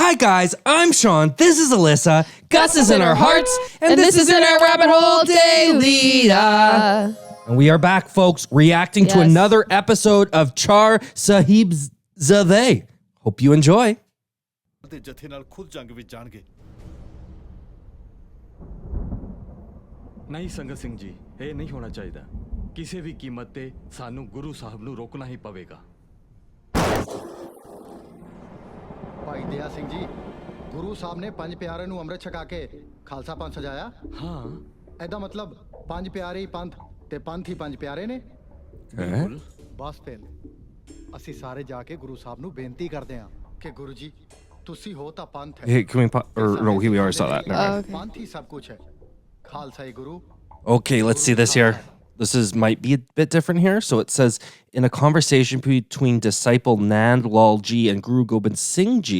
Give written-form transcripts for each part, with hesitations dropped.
Hi guys, I'm Sean, this is Alyssa, Gus is in our hearts, and this is in our rabbit hole daily. And we are back, folks, reacting to another episode of Char Sahibzaade. Hope you enjoy. नहीं संगत सिंह जी, ये नहीं होना चाहिए। किसी भी कीमत पे सानू गुरु साहब नू रोकना ही पवेगा। भाई दया सिंह जी, गुरु साहब ने पंज प्यारे नू अमृत छका के खालसा पंथ सजाया। हाँ, ऐदा मतलब पंज प्यारे ही पंथ ते पंथ ही पंज प्यारे ने। बस फिर ਅਸੀਂ ਸਾਰੇ ਜਾ ਕੇ ਗੁਰੂ ਸਾਹਿਬ ਨੂੰ ਬੇਨਤੀ ਕਰਦੇ ਹਾਂ ਕਿ ਗੁਰੂ ਜੀ ਤੁਸੀਂ ਹੋ ਤਾਂ ਪੰਥ ਹੈ। Hey, can we no, here we already saw that. ਪੰਥ ਹੀ ਸਭ ਕੁਝ ਹੈ। ਖਾਲਸਾ ਹੀ ਗੁਰੂ। Okay, let's see this here. This might be a bit different here. So it says, in a conversation between disciple Nand Lal Ji and Guru Gobind Singh Ji,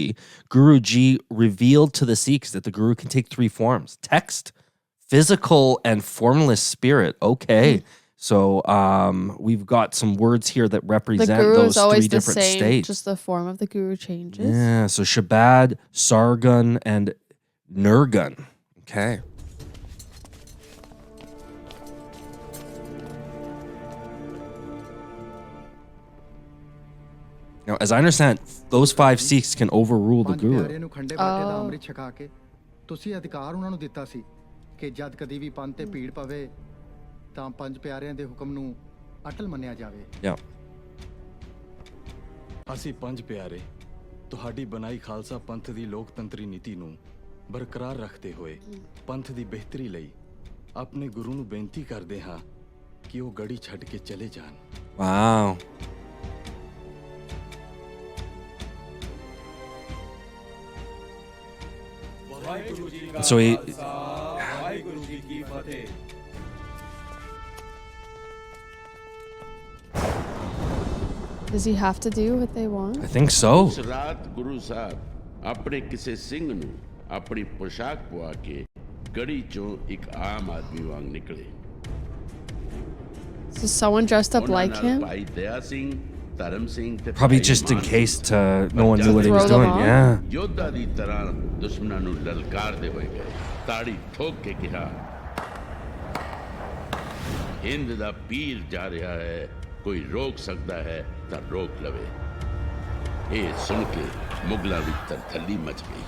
Guru Ji revealed to the Sikhs that the Guru can take three forms: text, physical, and formless spirit. Okay. So we've got some words here that represent those three different states. Just the form of the Guru changes. Yeah, so Shabad, Sargun, and Nurgun. Okay. Now, as I understand, those five Sikhs can overrule the Guru. ਤੁਸੀਂ ਅਧਿਕਾਰ ਉਹਨਾਂ ਨੂੰ ਦਿੱਤਾ ਸੀ ਕਿ ਜਦ ਕਦੀ ਵੀ ਪੰਥ ਤੇ ਭੀੜ ਪਵੇ ਤਾਂ ਪੰਜ ਪਿਆਰਿਆਂ ਦੇ ਹੁਕਮ ਨੂੰ ਅਟਲ ਮੰਨਿਆ ਜਾਵੇ। Yeah. ਅਸੀਂ ਪੰਜ ਪਿਆਰੇ ਤੁਹਾਡੀ ਬਣਾਈ ਖਾਲਸਾ ਪੰਥ ਦੀ ਲੋਕਤੰਤਰੀ ਨੀਤੀ ਨੂੰ ਬਰਕਰਾਰ ਰੱਖਦੇ ਹੋਏ ਪੰਥ ਦੀ ਬਿਹਤਰੀ ਲਈ ਆਪਣੇ ਗੁਰੂ ਨੂੰ ਬੇਨਤੀ ਕਰਦੇ ਹਾਂ ਕਿ ਉਹ ਗੜੀ ਛੱਡ ਕੇ ਚਲੇ ਜਾਣ। Wow. So he. Does he have to do what they want? I think so. उस रात गुरु साहब अपने किसी सिंह नू अपनी पोशाक पवा के गड़ी चों एक आम आदमी वांग निकले। So someone dressed up like him? भाई दया सिंह, धर्म सिंह ते Probably just in case no one knew what he was doing. Yeah. योद्धा दी तरह दुश्मनां नू ललकारदे होए गए। ताड़ी ठोक के कहा, हिंद दा पीर जा रहा है, कोई रोक सकता है तो रोक लवे। ये सुन के मुगला भी तरथली मच गई।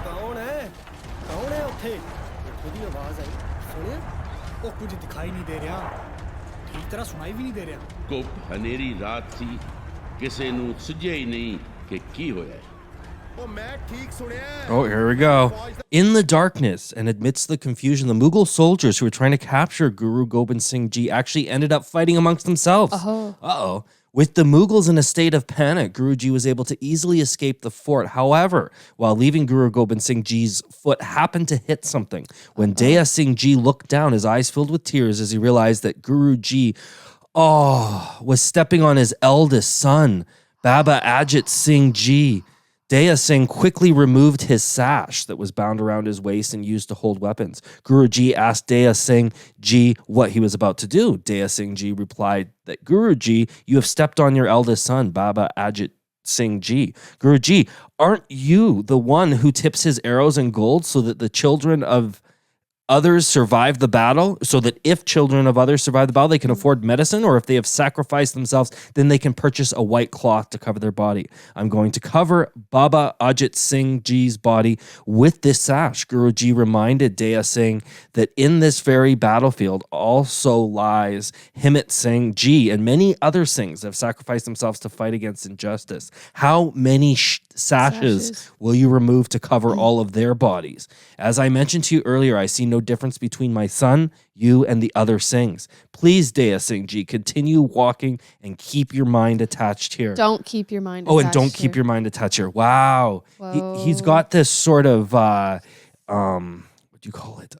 कौन है उठे? खुदी आवाज आई सुने? वो कुछ दिखाई नहीं दे रहा, ठीक तरह सुनाई भी नहीं दे रहा। कुप हनेरी रात थी, किसे नू सुझे ही नहीं कि की होया। Oh, here we go. In the darkness and amidst the confusion, the Mughal soldiers who were trying to capture Guru Gobind Singh Ji actually ended up fighting amongst themselves. Uh-oh. With the Mughals in a state of panic, Guruji was able to easily escape the fort. However, while leaving Guru Gobind Singh Ji's foot happened to hit something. When Daya Singh Ji looked down, his eyes filled with tears as he realized that Guruji was stepping on his eldest son, Baba Ajit Singh Ji. Daya Singh quickly removed his sash that was bound around his waist and used to hold weapons. Guruji asked Daya Singh Ji what he was about to do. Daya Singh Ji replied that, Guruji, you have stepped on your eldest son, Baba Ajit Singh Ji. Guruji, aren't you the one who tips his arrows in gold so that the children of others survive the battle, so that if children of others survive the battle, they can afford medicine, or if they have sacrificed themselves, then they can purchase a white cloth to cover their body. I'm going to cover Baba Ajit Singh Ji's body with this sash. Guruji reminded Daya Singh that in this very battlefield also lies Himmat Singh Ji and many other Singhs that have sacrificed themselves to fight against injustice. How many sashes will you remove to cover all of their bodies? As I mentioned to you earlier, I see no difference between my son, you, and the other Singhs. Please, Daya Singh Ji, continue walking and keep your mind attached here. Don't keep your mind attached. Oh, and don't keep your mind attached here. Wow. He's got this sort of, what do you call it?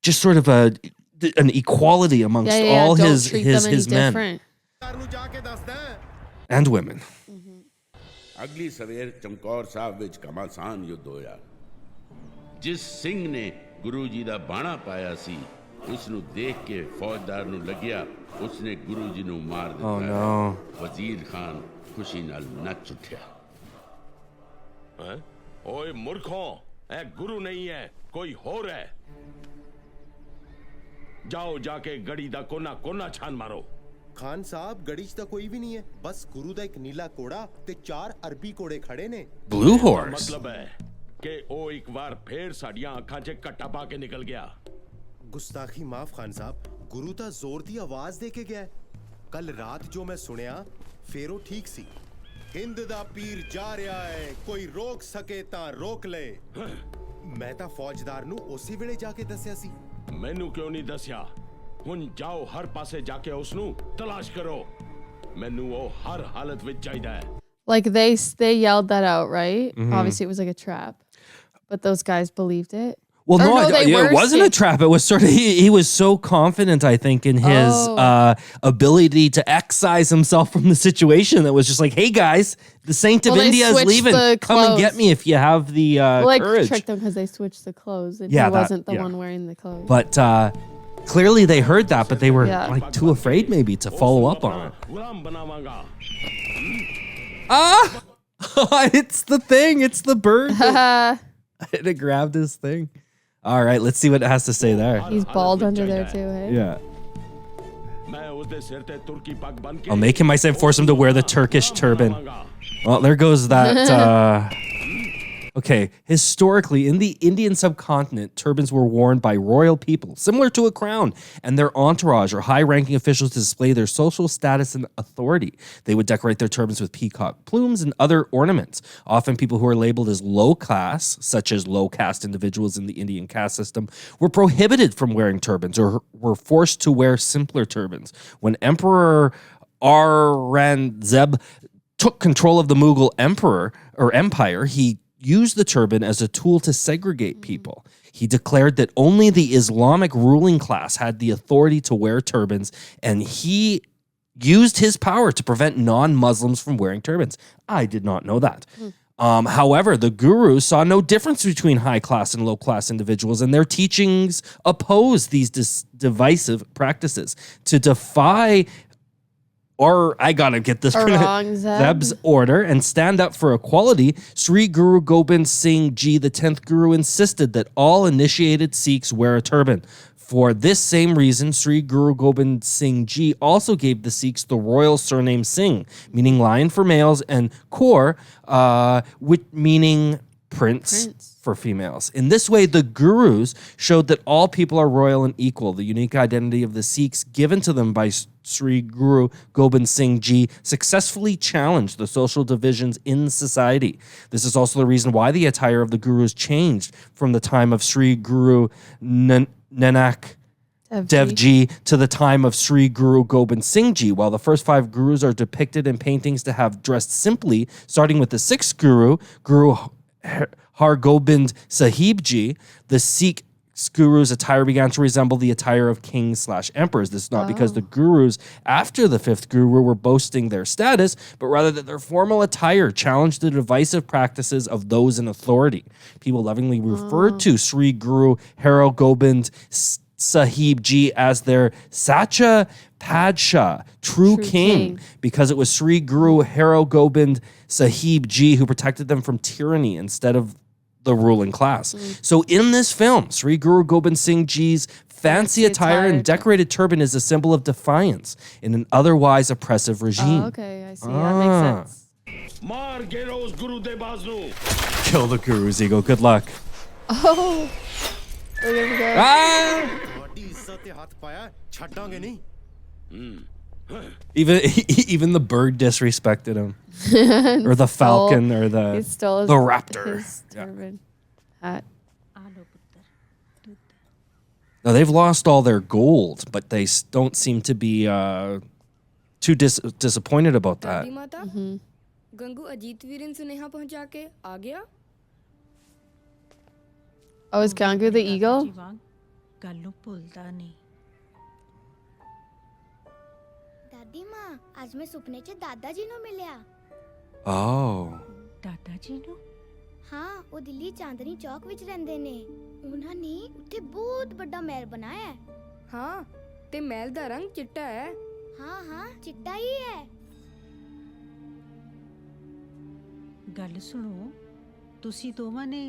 Just sort of an equality amongst all his men and women. अगली सवेर चमकौर साहब विच घमासान युद्ध होया। जिस सिंह ने गुरु जी दा बाणा पाया सी, उसनू देख के फौजदार नू लग्या उसने गुरु जी नू मार दिता। Oh no. वजीर खान खुशी नाल नच उठ्या। हैं? ओए मूर्खों, ए गुरु नहीं है, कोई होर है। जाओ जाके गड़ी दा कोना कोना छान मारो। खान साहब गड़ी च कोई भी नहीं है, बस गुरु दा एक नीला कोड़ा ते 4 अरबी कोड़े खड़े ने। Blue horse. मतलब है कि ओ एक बार फिर साड़ियां अखां च कट्टा पा के निकल गया। गुस्ताखी माफ खान साहब, गुरु ता जोर दी आवाज दे के गया। कल रात जो मैं सुनिया फेरो ठीक सी। हिंद दा पीर जा रहा है, कोई रोक सके ता रोक ले। मैं ता फौजदार नु उसी वेले जाके दस्या सी। मैनू क्यों नहीं दस्या? हुन जाओ हर पासे जाके उसनू तलाश करो। मैनू वो हर हालत विच चाहिदा है। Like they yelled that out, right? Obviously, it was like a trap, but those guys believed it. Well, Or no, no, they it were wasn't a Sikh. trap. It was sort of he was so confident, I think, in his ability to excise himself from the situation that was just like, "Hey guys, the Saint of Well, they India is switched leaving. the Come and get clothes. me if you have the Like courage." tricked them because they switched the clothes, and Yeah, he that- wasn't the yeah. one wearing the clothes. But clearly they heard that, but they were Yeah. like too afraid maybe to follow up on it. Ghulam बनावांगा। It's the thing. It's the bird. And it grabbed his thing. All right, let's see what it has to say there. He's bald under there too, hey? Yeah. मैं उसदे सिर ते तुर्की पग बन के I'll make him, I said, force him to wear the Turkish turban. Well, there goes that. Okay, historically, in the Indian subcontinent, turbans were worn by royal people, similar to a crown, and their entourage or high-ranking officials to display their social status and authority. They would decorate their turbans with peacock plumes and other ornaments. Often people who are labeled as low class, such as low-caste individuals in the Indian caste system, were prohibited from wearing turbans or were forced to wear simpler turbans. When Emperor Aurangzeb took control of the Mughal empire, he used the turban as a tool to segregate people. He declared that only the Islamic ruling class had the authority to wear turbans, and he used his power to prevent non-Muslims from wearing turbans. I did not know that. However, the Guru saw no difference between high-class and low-class individuals, and their teachings opposed these divisive practices. To defy I gotta get this Zeb's order and stand up for equality, Sri Guru Gobind Singh Ji, the 10th Guru, insisted that all initiated Sikhs wear a turban. For this same reason, Sri Guru Gobind Singh Ji also gave the Sikhs the royal surname Singh, meaning lion for males, and Kaur, meaning prince for females. In this way, the gurus showed that all people are royal and equal. The unique identity of the Sikhs given to them by Sri Guru Gobind Singh Ji successfully challenged the social divisions in society. This is also the reason why the attire of the gurus changed from the time of Sri Guru Nanak Dev Ji to the time of Sri Guru Gobind Singh Ji. While the first 5 gurus are depicted in paintings to have dressed simply, starting with the 6th Guru, Guru Har Gobind Sahib Ji, the Sikh guru's attire began to resemble the attire of kings/emperors. This is not because the gurus after the 5th guru were boasting their status, but rather that their formal attire challenged the divisive practices of those in authority. People lovingly referred to Sri Guru Har Gobind Sahib Ji as their Sacha Padshah, true king, because it was Sri Guru Har Gobind Sahib Ji who protected them from tyranny instead of the ruling class. So in this film, Sri Guru Gobind Singh Ji's fancy attire and decorated turban is a symbol of defiance in an otherwise oppressive regime. Oh, okay, I see. That makes sense. मार गिरो उस गुरु दे बाजू। Kill the guru's ego. Good luck. Oh, look at him. ਤੁਹਾਡੀ ਇੱਜ਼ਤ ਤੇ ਹੱਥ ਪਾਇਆ ਛੱਡਾਂਗੇ ਨਹੀਂ। Even the bird disrespected him, or the falcon, or the raptor. His turban hat. Now they've lost all their gold, but they don't seem to be too disappointed about that. Gangu Ajit वीरन सुनेहा पहुंचा के आ गया। Oh, is Gangu the eagle? ਗੱਲ ਨੂੰ ਭੁੱਲਦਾ ਨਹੀਂ। ਦਾਦੀ ਮਾਂ ਅੱਜ ਮੈਂ ਸੁਪਨੇ 'ਚ ਦਾਦਾ ਜੀ ਨੂੰ ਮਿਲਿਆ। Oh. ਦਾਦਾ ਜੀ ਨੂੰ? ਹਾਂ, ਉਹ ਦਿੱਲੀ ਚਾਂਦਨੀ ਚੌਕ ਵਿੱਚ ਰਹਿੰਦੇ ਨੇ। ਉਹਨਾਂ ਨੇ ਉੱਥੇ ਬਹੁਤ ਵੱਡਾ ਮਹਿਲ ਬਣਾਇਆ ਹੈ। ਹਾਂ, ਤੇ ਮਹਿਲ ਦਾ ਰੰਗ ਚਿੱਟਾ ਹੈ। ਹਾਂ ਹਾਂ, ਚਿੱਟਾ ਹੀ ਹੈ। ਗੱਲ ਸੁਣੋ, ਤੁਸੀਂ ਦੋਵਾਂ ਨੇ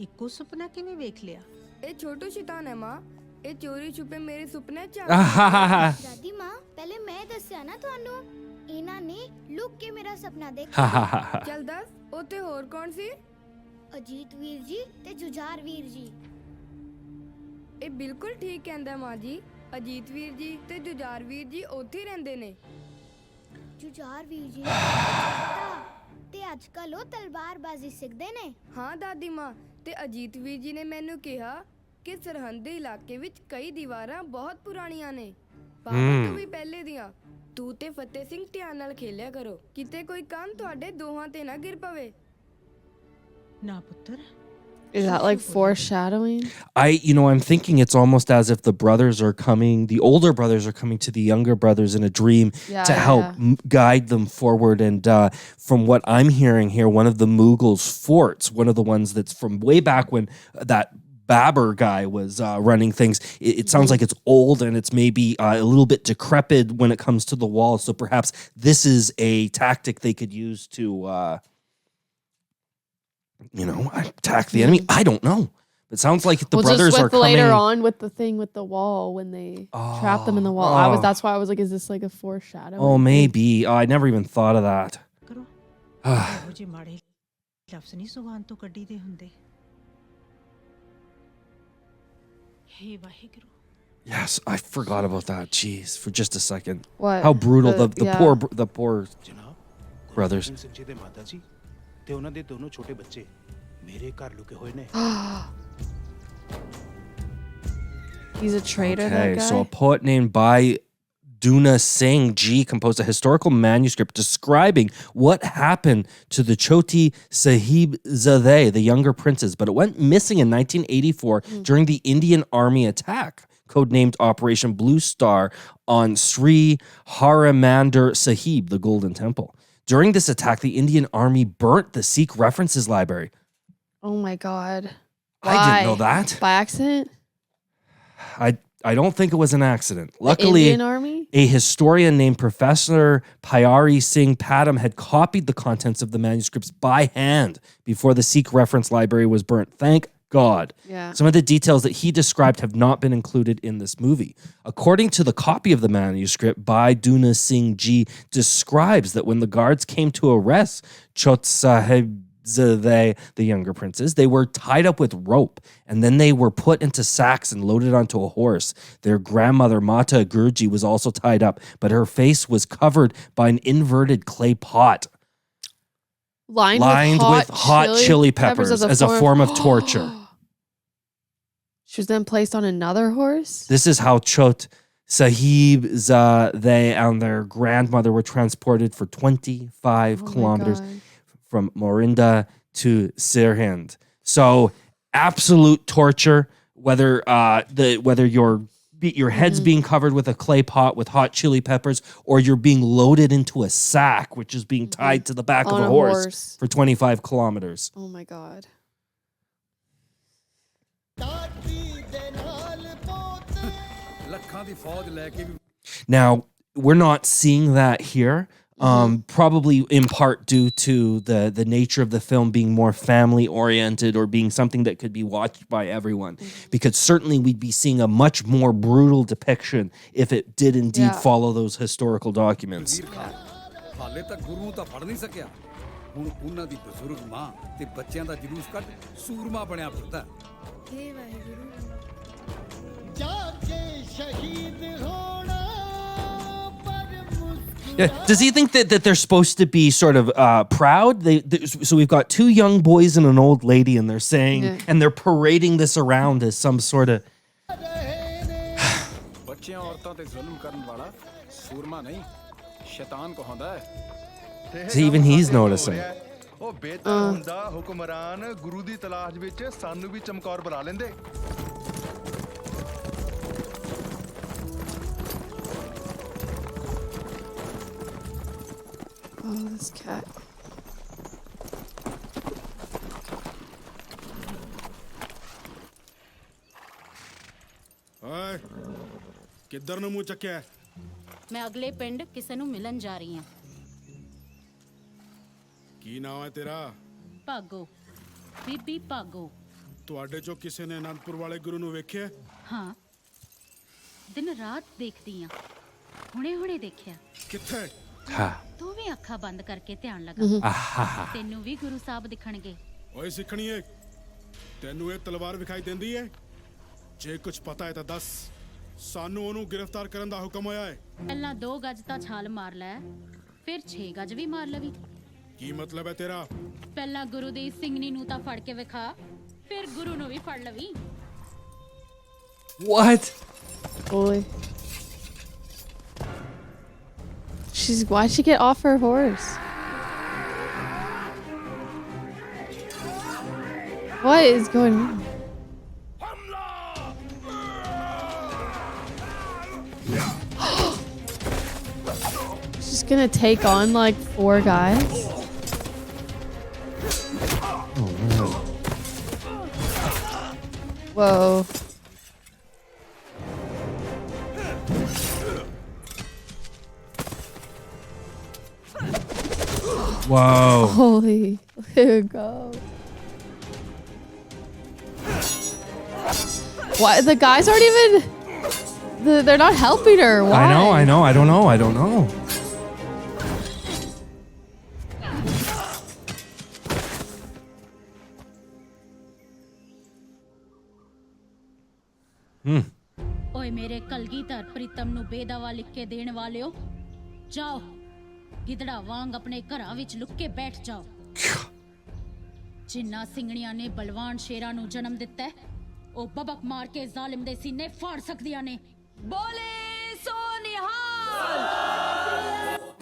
ਇੱਕੋ ਸੁਪਨਾ ਕਿਵੇਂ ਵੇਖ ਲਿਆ? ਇਹ ਛੋਟੂ ਸ਼ੈਤਾਨ ਹੈ ਮਾਂ। ਇਹ ਚੋਰੀ ਛੁਪੇ ਮੇਰੇ ਸੁਪਨੇ ਚ ਦਾਦੀ ਮਾਂ ਪਹਿਲੇ ਮੈਂ ਦੱਸਿਆ ਨਾ ਤੁਹਾਨੂੰ, ਇਹਨਾਂ ਨੇ ਲੁੱਕ ਕੇ ਮੇਰਾ ਸੁਪਨਾ ਦੇਖਿਆ। ਚੱਲ ਦੱਸ ਉੱਥੇ ਹੋਰ ਕੌਣ ਸੀ? ਅਜੀਤ ਵੀਰ ਜੀ ਤੇ ਜੁਝਾਰ ਵੀਰ ਜੀ। ਇਹ ਬਿਲਕੁਲ ਠੀਕ ਕਹਿੰਦਾ ਮਾਂ ਜੀ। ਅਜੀਤ ਵੀਰ ਜੀ ਤੇ ਜੁਝਾਰ ਵੀਰ ਜੀ ਉੱਥੇ ਹੀ ਰਹਿੰਦੇ ਨੇ। ਜੁਝਾਰ ਵੀਰ ਜੀ ਤੇ ਅੱਜ ਕੱਲ ਉਹ ਤਲਵਾਰਬਾਜ਼ੀ ਸਿੱਖਦੇ ਨੇ। ਹਾਂ ਦਾਦੀ ਮਾਂ, ਤੇ ਅਜੀਤ ਵੀਰ ਜੀ ਨੇ ਮੈਨੂੰ ਕਿਹਾ ਕਿ ਸਰਹੰਦੀ ਇਲਾਕੇ ਵਿੱਚ ਕਈ ਦੀਵਾਰਾਂ ਬਹੁਤ ਪੁਰਾਣੀਆਂ ਨੇ, ਬਾਬਾ ਤੋਂ ਵੀ ਪਹਿਲੇ ਦੀਆਂ। ਤੂੰ ਤੇ ਫਤਿਹ ਸਿੰਘ ਧਿਆਨ ਨਾਲ ਖੇਲਿਆ ਕਰੋ, ਕਿਤੇ ਕੋਈ ਕੰਨ ਤੁਹਾਡੇ ਦੋਹਾਂ ਤੇ ਨਾ ਗਿਰ ਪਵੇ। ਨਾ ਪੁੱਤਰ। Is that like foreshadowing? I'm thinking it's almost as if the brothers are coming, the older brothers are coming to the younger brothers in a dream to help guide them forward. And from what I'm hearing here, one of the Mughals' forts, one of the ones that's from way back when that Babur guy was running things, it sounds like it's old and it's maybe a little bit decrepit when it comes to the wall. So perhaps this is a tactic they could use to attack the enemy. I don't know. It sounds like the brothers just are coming later on with the thing with the wall when they trap them in the wall. That's why I was like, is this like a foreshadowing? Oh, maybe. I never even thought of that. ਕਰੋ ਇਹੋ ਜਿਹੇ ਮਾੜੇ ਲਫ਼ਜ਼ ਨਹੀਂ ਜ਼ੁਬਾਨ ਤੋਂ ਕੱਢੀ ਦੇ ਹੁੰਦੇ। ਹੇ Waheguru. Yes, I forgot about that. Jeez, for just a second. What? How brutal the poor brothers. Singh ji ਦੇ ਮਾਤਾ ਜੀ ਤੇ ਉਹਨਾਂ ਦੇ ਦੋਨੋਂ ਛੋਟੇ ਬੱਚੇ ਮੇਰੇ ਘਰ ਲੁਕੇ ਹੋਏ ਨੇ। He's a traitor, that Okay, guy? so a poet named Bhai Duna Singh Ji composed a historical manuscript describing what happened to the Choti Sahibzade, the younger princes, but it went missing in 1984 during the Indian Army attack, codenamed Operation Blue Star, on Sri Harimandir Sahib, the Golden Temple. During this attack, the Indian Army burnt the Sikh references library. Oh my God. I didn't know that. By accident? I don't think it was an accident. Luckily, Indian Army? a historian named Professor Pyari Singh Padam had copied the contents of the manuscripts by hand before the Sikh reference library was burnt. Thank God. Yeah. Some of the details that he described have not been included in this movie. According to the copy of the manuscript, Bhai Duna Singh Ji describes that when the guards came to arrest Char Sahibzaade, the younger princes, they were tied up with rope and then they were put into sacks and loaded onto a horse. Their grandmother, Mata Gurji, was also tied up, but her face was covered by an inverted clay pot lined with hot chili peppers as a form of torture. She was then placed on another horse? This is how Char Sahibzaade and their grandmother were transported for 25 kilometers from Morinda to Sirhind. So absolute torture, whether your head's being covered with a clay pot with hot chili peppers, or you're being loaded into a sack, which is being tied to the back of a horse for 25 kilometers. Oh my God. Now, we're not seeing that here. Probably in part due to the nature of the film being more family oriented or being something that could be watched by everyone, because certainly we'd be seeing a much more brutal depiction if it did indeed follow those historical documents. ਹਾਲੇ ਤੱਕ ਗੁਰੂ ਨੂੰ ਤਾਂ ਫੜ ਨਹੀਂ ਸਕਿਆ, ਹੁਣ ਉਹਨਾਂ ਦੀ ਬਜ਼ੁਰਗ ਮਾਂ ਤੇ ਬੱਚਿਆਂ ਦਾ ਜਲੂਸ ਕੱਢ ਸੂਰਮਾ ਬਣਿਆ ਫਿਰਦਾ। ਹੇ Waheguru. Yeah. Does he think that they're supposed to be sort of proud? So we've got two young boys and an old lady, and they're saying, and they're parading this around as some sort of. ਬੱਚਿਆਂ ਔਰਤਾਂ ਤੇ ਜ਼ੁਲਮ ਕਰਨ ਵਾਲਾ ਸੂਰਮਾ ਨਹੀਂ, ਸ਼ੈਤਾਨ ਕਹਾਉਂਦਾ ਹੈ। So even he's noticing. ਉਹ ਬਿਹਤਰ ਹੁੰਦਾ ਹੁਕਮਰਾਨ ਗੁਰੂ ਦੀ ਤਲਾਸ਼ ਵਿੱਚ ਸਾਨੂੰ ਵੀ ਚਮਕੌਰ ਬੁਲਾ ਲੈਂਦੇ। Oh, this cat. ਓਏ ਕਿੱਧਰ ਨੂੰ ਮੂੰਹ ਚੱਕਿਆ? ਮੈਂ ਅਗਲੇ ਪਿੰਡ ਕਿਸੇ ਨੂੰ ਮਿਲਣ ਜਾ ਰਹੀ ਹਾਂ। ਕੀ ਨਾਮ ਹੈ ਤੇਰਾ? ਭਾਗੋ। ਬੀਬੀ ਭਾਗੋ। ਤੁਹਾਡੇ ਚੋਂ ਕਿਸੇ ਨੇ ਅਨੰਦਪੁਰ ਵਾਲੇ ਗੁਰੂ ਨੂੰ ਵੇਖਿਆ? ਹਾਂ, ਦਿਨ ਰਾਤ ਦੇਖਦੀ ਆ, ਹੁਣੇ ਦੇਖਿਆ। ਕਿੱਥੇ? ਤੂੰ ਵੀ ਅੱਖਾਂ ਬੰਦ ਕਰਕੇ ਧਿਆਨ ਲਗਾ, ਤੈਨੂੰ ਵੀ ਗੁਰੂ ਸਾਹਿਬ ਦਿਖਣਗੇ। ਓਏ ਸਿੱਖਣੀਏ, ਤੈਨੂੰ ਇਹ ਤਲਵਾਰ ਵਿਖਾਈ ਦਿੰਦੀ ਹੈ? ਜੇ ਕੁਝ ਪਤਾ ਹੈ ਤਾਂ ਦੱਸ, ਸਾਨੂੰ ਉਹਨੂੰ ਗ੍ਰਿਫਤਾਰ ਕਰਨ ਦਾ ਹੁਕਮ ਹੋਇਆ ਹੈ। ਪਹਿਲਾਂ 2 ਗਜ ਤਾਂ ਛਾਲ ਮਾਰ ਲੈ, ਫਿਰ 6 ਗਜ ਵੀ ਮਾਰ ਲਵੀ। ਕੀ ਮਤਲਬ ਹੈ ਤੇਰਾ? ਪਹਿਲਾਂ ਗੁਰੂ ਦੀ ਸਿੰਘਣੀ ਨੂੰ ਤਾਂ ਫੜ ਕੇ ਵਿਖਾ, ਫਿਰ ਗੁਰੂ ਨੂੰ ਵੀ ਫੜ ਲਵੀ। What? Boy. Why'd she get off her horse? What is going on? She's gonna take on like 4 guys? Oh, no. Whoa. Whoa. Holy, there you go. Why the guys aren't even they're not helping her. Why? I know. I don't know. ਓਏ ਮੇਰੇ ਕਲਗੀਧਰ ਪ੍ਰੀਤਮ ਨੂੰ ਬੇਦਾਵਾ ਲਿਖ ਕੇ ਦੇਣ ਵਾਲਿਓ, ਜਾਓ ਗਿੱਦੜਾ ਵਾਂਗ ਆਪਣੇ ਘਰਾਂ ਵਿੱਚ ਲੁੱਕ ਕੇ ਬੈਠ ਜਾਓ। ਜਿਨ੍ਹਾਂ ਸਿੰਘਣੀਆਂ ਨੇ ਬਲਵਾਨ ਸ਼ੇਰਾਂ ਨੂੰ ਜਨਮ ਦਿੱਤਾ ਹੈ, ਉਹ ਬਬਕ ਮਾਰ ਕੇ ਜ਼ਾਲਿਮ ਦੇ ਸੀਨੇ ਫਾੜ ਸਕਦੀਆਂ ਨੇ। ਬੋਲੇ ਸੋ ਨਿਹਾਲ।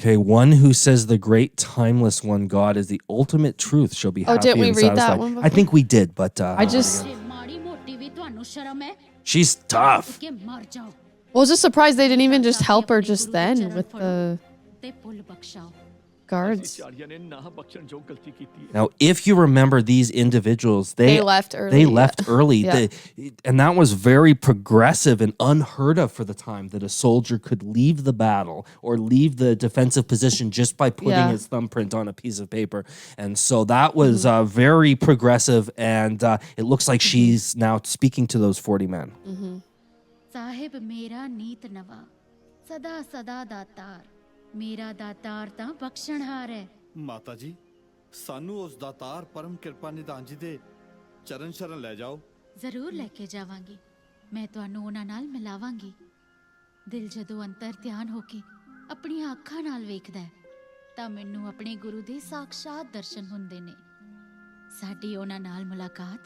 Okay, one who says the great timeless one God is the ultimate truth shall be happy didn't we and read that satisfied. one I before? think we did, but I just ਮਾੜੀ ਮੋਟੀ ਵੀ ਤੁਹਾਨੂੰ ਸ਼ਰਮ ਹੈ? she's tough. ਕਿ ਮਰ ਜਾਓ। I was just surprised they didn't even just help her just then with the ਤੇ ਭੁੱਲ ਬਖਸ਼ਾਓ। guards. Now, if you remember these individuals, they left early. They left early. Yeah. And that was very progressive and unheard of for the time, that a soldier could leave the battle or leave the defensive position just by putting his thumbprint on a piece of paper. And so that was very progressive, and it looks like she's now speaking to those 40 men. ਸਾਹਿਬ ਮੇਰਾ ਨੀਤ ਨਵਾ, ਸਦਾ ਸਦਾ ਦਾਤਾਰ, ਮੇਰਾ ਦਾਤਾਰ ਤਾਂ ਬਖਸ਼ਣਹਾਰ ਹੈ। ਮਾਤਾ ਜੀ, ਸਾਨੂੰ ਉਸ ਦਾਤਾਰ ਪਰਮ ਕਿਰਪਾ ਨਿਧਾਨ ਜੀ ਦੇ ਚਰਨ ਸ਼ਰਨ ਲੈ ਜਾਓ। ਜ਼ਰੂਰ ਲੈ ਕੇ ਜਾਵਾਂਗੀ, ਮੈਂ ਤੁਹਾਨੂੰ ਉਹਨਾਂ ਨਾਲ ਮਿਲਾਵਾਂਗੀ। ਦਿਲ ਜਦੋਂ ਅੰਤਰ ਧਿਆਨ ਹੋ ਕੇ ਆਪਣੀਆਂ ਅੱਖਾਂ ਨਾਲ ਵੇਖਦਾ ਹੈ, ਤਾਂ ਮੈਨੂੰ ਆਪਣੇ ਗੁਰੂ ਦੇ ਸਾਖਸ਼ਾਤ ਦਰਸ਼ਨ ਹੁੰਦੇ ਨੇ। ਸਾਡੀ ਉਹਨਾਂ ਨਾਲ ਮੁਲਾਕਾਤ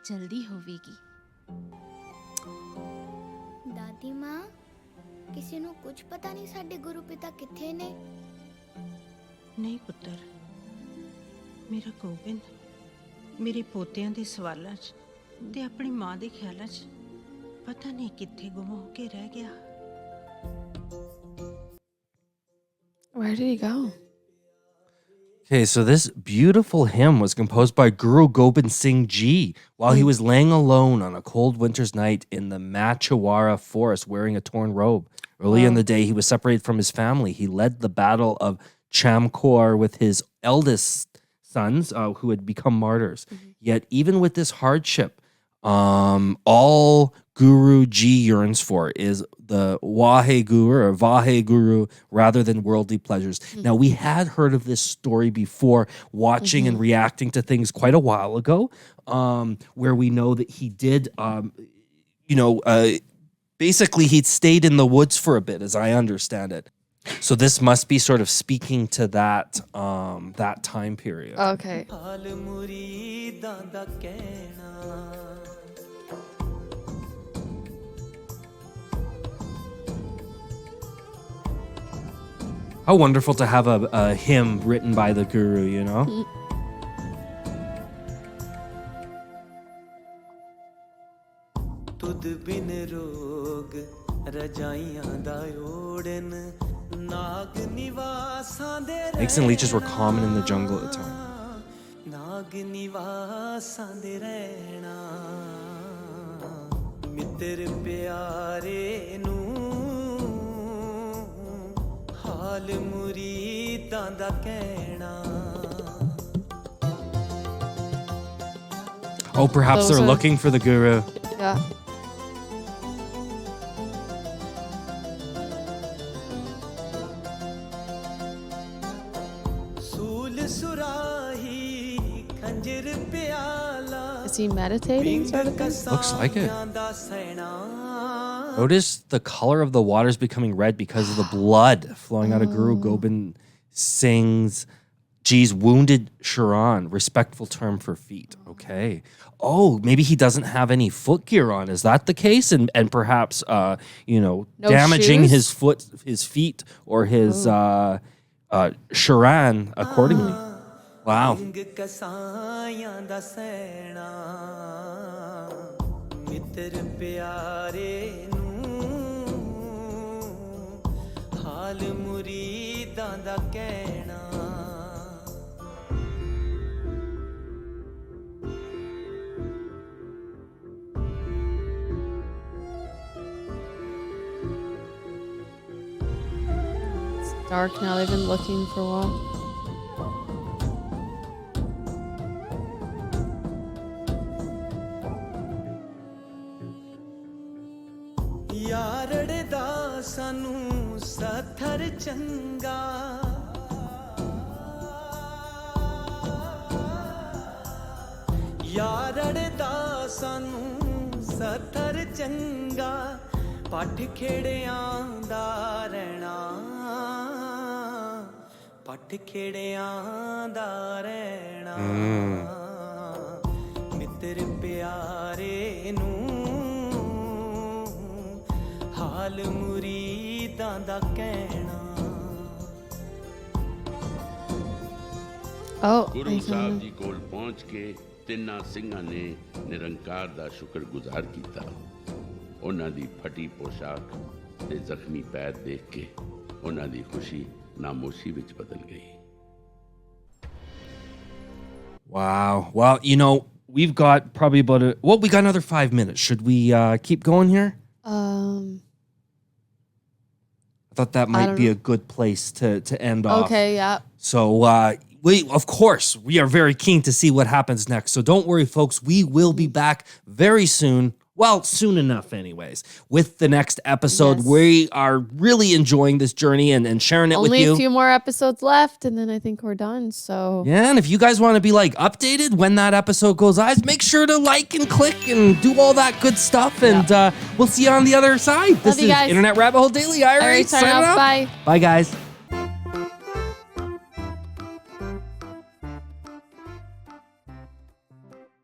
ਜਲਦੀ ਹੋਵੇਗੀ। ਦਾਦੀ ਮਾਂ, ਕਿਸੇ ਨੂੰ ਕੁਝ ਪਤਾ ਨਹੀਂ ਸਾਡੇ ਗੁਰੂ ਪਿਤਾ ਕਿੱਥੇ ਨੇ? ਨਹੀਂ ਪੁੱਤਰ, ਮੇਰਾ ਗੋਬਿੰਦ ਮੇਰੇ ਪੋਤਿਆਂ ਦੇ ਸਵਾਲਾਂ 'ਚ ਤੇ ਆਪਣੀ ਮਾਂ ਦੇ ਖਿਆਲਾਂ 'ਚ ਪਤਾ ਨਹੀਂ ਕਿੱਥੇ ਗੁੰਮ ਹੋ ਕੇ ਰਹਿ ਗਿਆ। Where did he go? Okay, so this beautiful hymn was composed by Guru Gobind Singh Ji while he was laying alone on a cold winter's night in the Machawara forest wearing a torn robe. Early in the day, he was separated from his family. He led the battle of Chamkor with his eldest sons who had become martyrs. Yet even with this hardship, all Guru Ji yearns for is the Wahe Guru or Vahe Guru rather than worldly pleasures. Now, we had heard of this story before, watching and reacting to things quite a while ago, where we know that he did, basically he'd stayed in the woods for a bit, as I understand it. So this must be sort of speaking to that that time period. Okay. How wonderful to have a hymn written by the Guru, you know? Snakes and leeches were common in the jungle at the time. ਹਾਲ ਮੁਰੀਦਾਂ ਦਾ ਕਹਿਣਾ Oh, perhaps Those they're are- looking for the guru. Yeah. Is he meditating sort of thing? Looks like it. Notice the color of the water is becoming red because of the blood flowing out of Guru Gobind Singh's G's wounded Sharan, respectful term for feet. Okay. Oh, maybe he doesn't have any footgear on. Is that the case? And perhaps No damaging shoes? his feet or his Sharan accordingly. Wow. ਕਸਾਈਆਂ ਦਾ ਸੈਣਾ ਮਿੱਤਰ ਪਿਆਰੇ ਨੂੰ ਹਾਲ ਮੁਰੀਦਾਂ ਦਾ ਕਹਿਣਾ It's dark now. They've been looking for a while. ਯਾਰੜਦਾ ਸਾਨੂੰ ਸਥਰ ਚੰਗਾ ਯਾਰੜਦਾ ਸਾਨੂੰ ਸਥਰ ਚੰਗਾ ਪੱਠ ਖੇੜਿਆਂ ਦਾ ਰਹਿਣਾ ਪੱਠ ਖੇੜਿਆਂ ਦਾ ਰਹਿਣਾ ਮਿੱਤਰ ਪਿਆਰੇ ਨੂੰ ਹਾਲ ਮੁਰੀਦਾਂ ਦਾ ਕਹਿਣਾ ਗੁਰੂ ਸਾਹਿਬ ਜੀ ਕੋਲ ਪਹੁੰਚ ਕੇ ਤਿੰਨਾਂ ਸਿੰਘਾਂ ਨੇ ਨਿਰੰਕਾਰ ਦਾ ਸ਼ੁਕਰਗੁਜ਼ਾਰ ਕੀਤਾ ਉਹਨਾਂ ਦੀ ਫਟੀ ਪੋਸ਼ਾਕ ਤੇ ਜ਼ਖਮੀ ਪੈਰ ਦੇਖ ਕੇ ਉਹਨਾਂ ਦੀ ਖੁਸ਼ੀ ਨਾਮੋਸ਼ੀ ਵਿੱਚ ਬਦਲ ਗਈ Wow. Well, we've got probably we got another 5 minutes. Should we keep going here? I thought that might be a good place to end off. Okay, yeah. So, of course, we are very keen to see what happens next. So don't worry, folks. We will be back very soon. Well, soon enough, anyways, with the next episode. Yes. We are really enjoying this journey and sharing it with you. Only a few more episodes left, and then I think we're done. So Yeah, and if you guys want to be updated when that episode goes live, make sure to like and click and do all that good stuff. And we'll see you on the other side. Love This you is guys. Internet Rabbit Hole Daily. All right, sign off. Bye. Bye, guys.